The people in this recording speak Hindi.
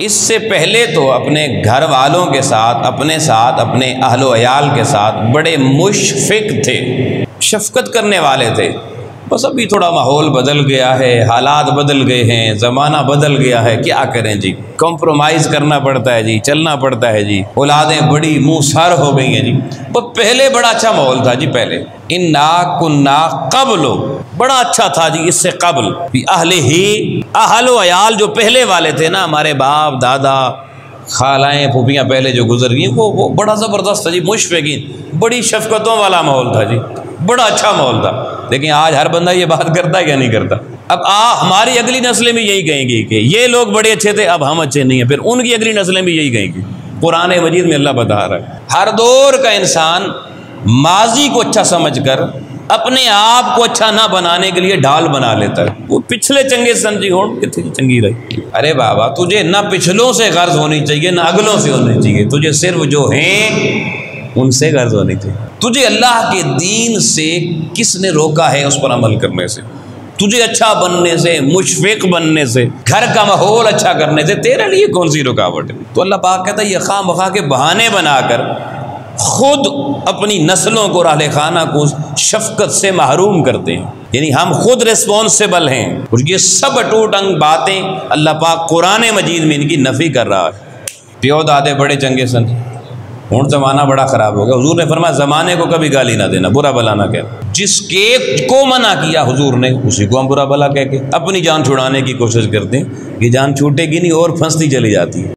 इससे पहले तो अपने घर वालों के साथ, अपने अहलो अयाल के साथ बड़े मुशफ़िक़ थे, शफ़क़त करने वाले थे। बस अभी थोड़ा माहौल बदल गया है, हालात बदल गए हैं, ज़माना बदल गया है, क्या करें जी, कॉम्प्रोमाइज़ करना पड़ता है जी, चलना पड़ता है जी, औलादें बड़ी मुँहसर हो गई हैं जी। वो पहले बड़ा अच्छा माहौल था जी, पहले इन्ना कुन्ना क़ब्लो, बड़ा अच्छा था जी इससे क़ब्ल। अहलो अयाल जो पहले वाले थे ना, हमारे बाप दादा खालाएँ फूफियाँ पहले जो गुजर गई, वो बड़ा ज़बरदस्त था जी, मुशफ़िक़ीन, बड़ी शफ़क़तों वाला माहौल था जी, बड़ा अच्छा माहौल था। लेकिन आज हर बंदा ये बात करता है क्या नहीं करता। अब हमारी अगली नस्लें भी यही कहेंगी कि ये लोग बड़े अच्छे थे, अब हम अच्छे नहीं हैं, फिर उनकी अगली नस्लें भी यही कहेंगी। कुरान मजीद में अल्लाह बता रहा है, हर दौर का इंसान माजी को अच्छा समझकर अपने आप को अच्छा ना बनाने के लिए ढाल बना लेता है। वो पिछले चंगे समझी हो कितनी चंगी रही। अरे बाबा, तुझे ना पिछलों से गर्ज होनी चाहिए ना अगलों से होनी चाहिए, तुझे सिर्फ जो हैं उनसे गर्ज होनी चाहिए। तुझे अल्लाह के दीन से किसने रोका है उस पर अमल करने से, तुझे अच्छा बनने से, मुशफ़िक़ बनने से, घर का माहौल अच्छा करने से तेरे लिए कौन सी रुकावट है। तो अल्लाह पाक कहता है ये खामखा के बहाने बनाकर खुद अपनी नस्लों को, रहले खाना को शफ़क़त से महरूम करते हैं। यानी हम खुद रिस्पॉन्सिबल हैं। और ये सब टूटंग बातें अल्लाह पाक कुरान मजीद में इनकी नफ़ी कर रहा है। प्यो दादे बड़े चंगे सन, हूँ ज़माना बड़ा ख़राब हो गया। हुजूर ने फरमाया ज़माने को कभी गाली ना देना, बुरा भला ना कहना। जिसके को मना किया हुजूर ने, उसी को हम बुरा भला कह के अपनी जान छुड़ाने की कोशिश करते हैं। कि जान छूटेगी नहीं और फंसती चली जाती है।